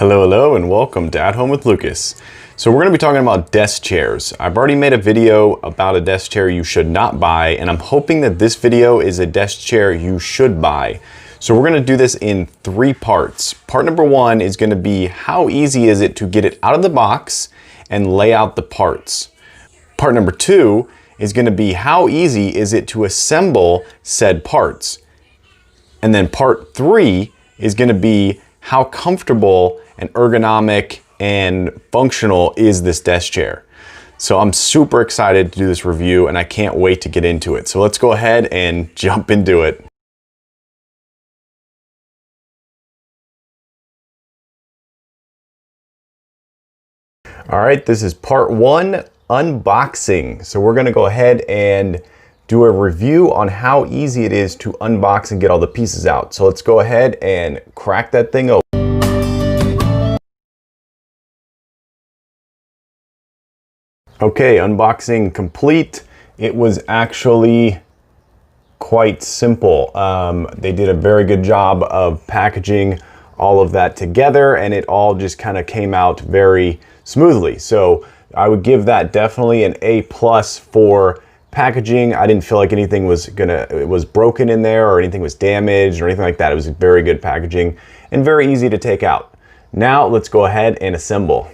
Hello, and welcome to At Home with Lucas. So we're going to be talking about desk chairs. I've already made a video about a desk chair you should not buy, and I'm hoping that this video is a desk chair you should buy. So we're going to do this in 3 parts. Part number 1 is going to be how easy is it to get it out of the box and lay out the parts. Part number 2 is going to be how easy is it to assemble said parts. And then part 3 is going to be how comfortable and ergonomic and functional is this desk chair. So I'm super excited to do this review and I can't wait to get into it. So let's go ahead and jump into it. All right, this is part 1, unboxing. So we're gonna go ahead and do a review on how easy it is to unbox and get all the pieces out. So let's go ahead and crack that thing open. Okay, unboxing complete. It was actually quite simple. They did a very good job of packaging all of that together and it all just kind of came out very smoothly. So I would give that definitely an A+ for packaging. I didn't feel like anything was broken in there or anything was damaged or anything like that. It was very good packaging and very easy to take out. Now let's go ahead and assemble.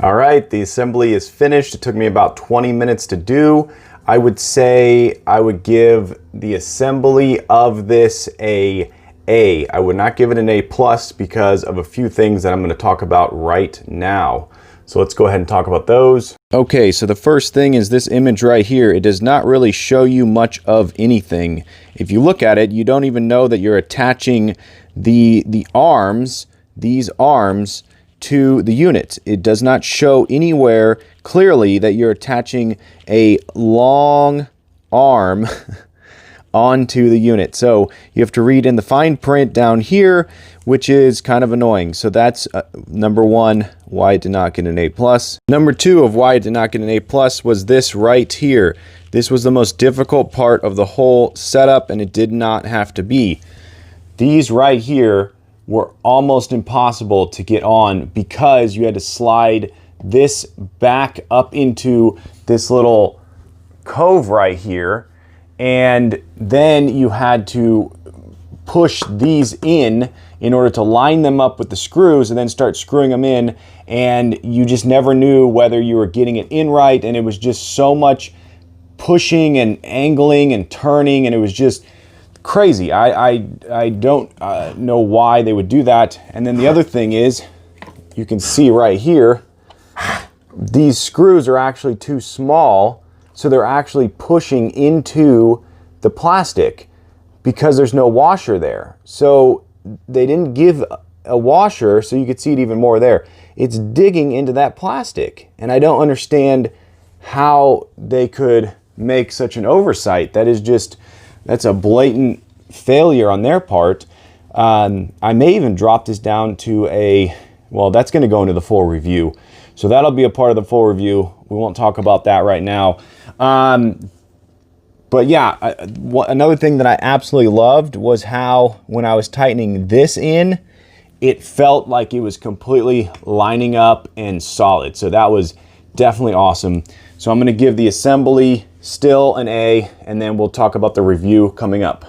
All right, the assembly is finished. It took me about 20 minutes to do. I would say I would give the assembly of this a A. I would not give it an A+ because of a few things that I'm going to talk about right now. So let's go ahead and talk about those. Okay, so the first thing is this image right here. It does not really show you much of anything. If you look at it, you don't even know that you're attaching the arms, these arms, to the unit. It does not show anywhere clearly that you're attaching a long arm onto the unit. So you have to read in the fine print down here, which is kind of annoying. So that's number 1, why it did not get an A+. Number 2 of why it did not get an A+ was this right here. This was the most difficult part of the whole setup and it did not have to be. These right here were almost impossible to get on because you had to slide this back up into this little cove right here, and then you had to push these in order to line them up with the screws and then start screwing them in, and you just never knew whether you were getting it in right, and it was just so much pushing and angling and turning, and it was just crazy. I don't know why they would do that. And then the other thing is, you can see right here, these screws are actually too small, so they're actually pushing into the plastic because there's no washer there. So they didn't give a washer, so you could see it even more there. It's digging into that plastic, and I don't understand how they could make such an oversight. That's a blatant failure on their part. I may even drop this down to well, that's going to go into the full review. So that'll be a part of the full review. We won't talk about that right now. But yeah, another thing that I absolutely loved was how when I was tightening this in, it felt like it was completely lining up and solid. So that was definitely awesome. So I'm going to give the assembly still an A, and then we'll talk about the review coming up.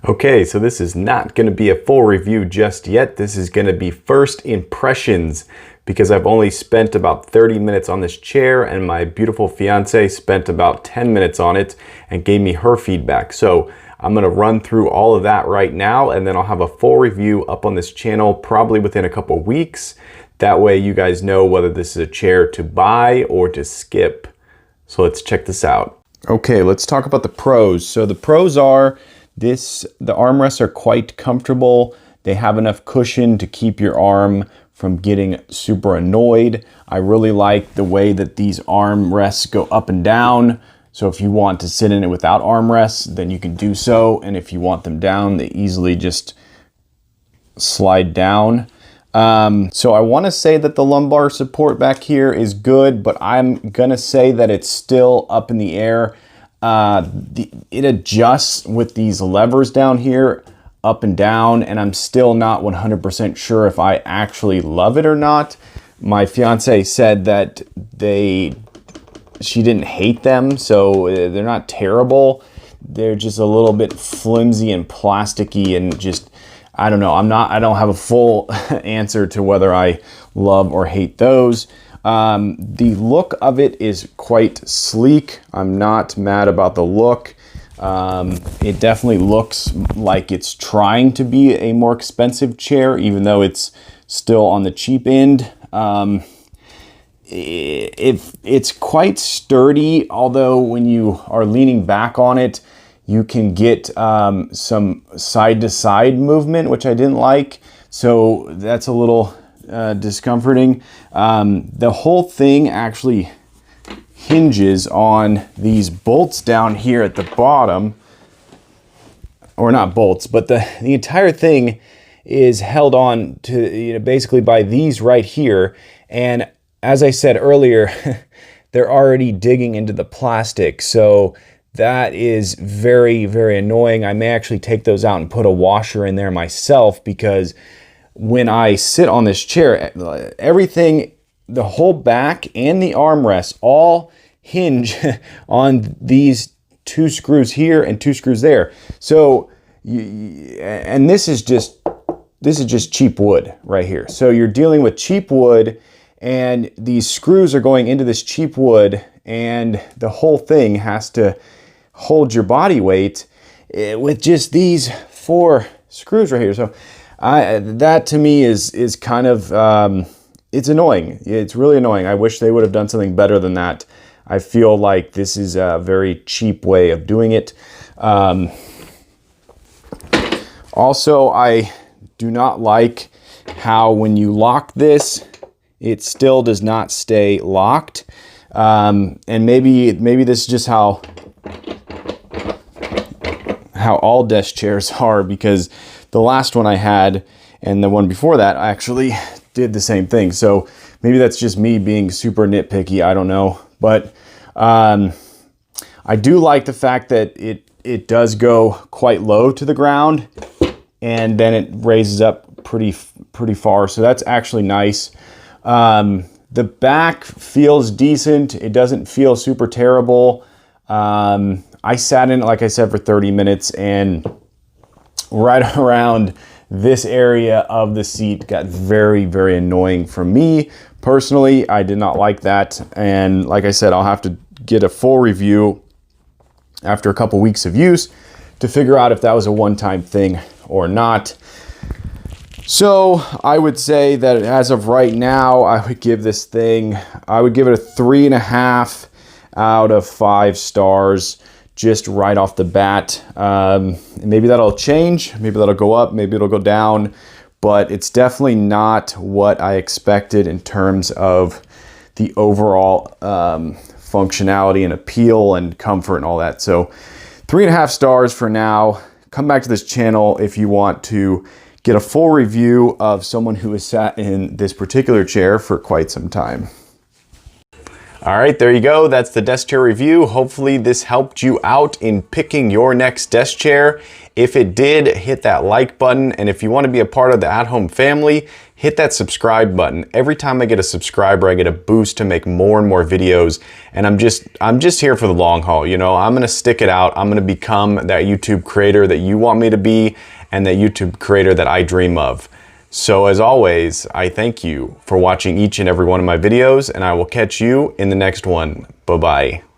Okay, so this is not going to be a full review just yet. This is going to be first impressions because I've only spent about 30 minutes on this chair and my beautiful fiance spent about 10 minutes on it and gave me her feedback. So I'm going to run through all of that right now, and then I'll have a full review up on this channel probably within a couple weeks. That way you guys know whether this is a chair to buy or to skip. So let's check this out. Okay, let's talk about the pros. So the pros are the armrests are quite comfortable. They have enough cushion to keep your arm from getting super annoyed. I really like the way that these armrests go up and down. So if you want to sit in it without armrests, then you can do so. And if you want them down, they easily just slide down. So I want to say that the lumbar support back here is good, but I'm gonna say that it's still up in the air. It adjusts with these levers down here, up and down, and I'm still not 100% sure if I actually love it or not. My fiance said that she didn't hate them, so they're not terrible. They're just a little bit flimsy and plasticky and just, I don't know. I don't have a full answer to whether I love or hate those. The look of it is quite sleek. I'm not mad about the look. It definitely looks like it's trying to be a more expensive chair, even though it's still on the cheap end. It's quite sturdy, although when you are leaning back on it, you can get some side-to-side movement, which I didn't like. So that's a little discomforting. The whole thing actually hinges on these bolts down here at the bottom, or not bolts, but the entire thing is held on to, you know, basically by these right here. And as I said earlier, they're already digging into the plastic. So that is very, very annoying. I may actually take those out and put a washer in there myself, because when I sit on this chair, everything, the whole back and the armrests all hinge on these 2 screws here and 2 screws there. So, and this is just cheap wood right here. So you're dealing with cheap wood, and these screws are going into this cheap wood, and the whole thing has to hold your body weight with just these 4 screws right here. So that to me is kind of, it's annoying. It's really annoying. I wish they would have done something better than that. I feel like this is a very cheap way of doing it. Also, I do not like how when you lock this, it still does not stay locked. And maybe this is just how all desk chairs are, because the last one I had and the one before that actually did the same thing. So maybe that's just me being super nitpicky. I don't know. But I do like the fact that it does go quite low to the ground, and then it raises up pretty far. So that's actually nice. The back feels decent. It doesn't feel super terrible. I sat in it, like I said, for 30 minutes, and right around this area of the seat got very, very annoying for me. Personally, I did not like that. And like I said, I'll have to get a full review after a couple weeks of use to figure out if that was a one-time thing or not. So I would say that as of right now, I would give this thing, I would give it a 3.5 out of 5 stars, just right off the bat. Maybe that'll change, maybe that'll go up, maybe it'll go down, but it's definitely not what I expected in terms of the overall functionality and appeal and comfort and all that. So 3.5 stars for now. Come back to this channel if you want to get a full review of someone who has sat in this particular chair for quite some time. All right, there you go. That's the desk chair review. Hopefully this helped you out in picking your next desk chair. If it did, hit that like button. And if you want to be a part of the at-home family, hit that subscribe button. Every time I get a subscriber, I get a boost to make more and more videos. And I'm just here for the long haul. You know, I'm going to stick it out. I'm going to become that YouTube creator that you want me to be, and that YouTube creator that I dream of. So as always, I thank you for watching each and every one of my videos, and I will catch you in the next one. Bye-bye.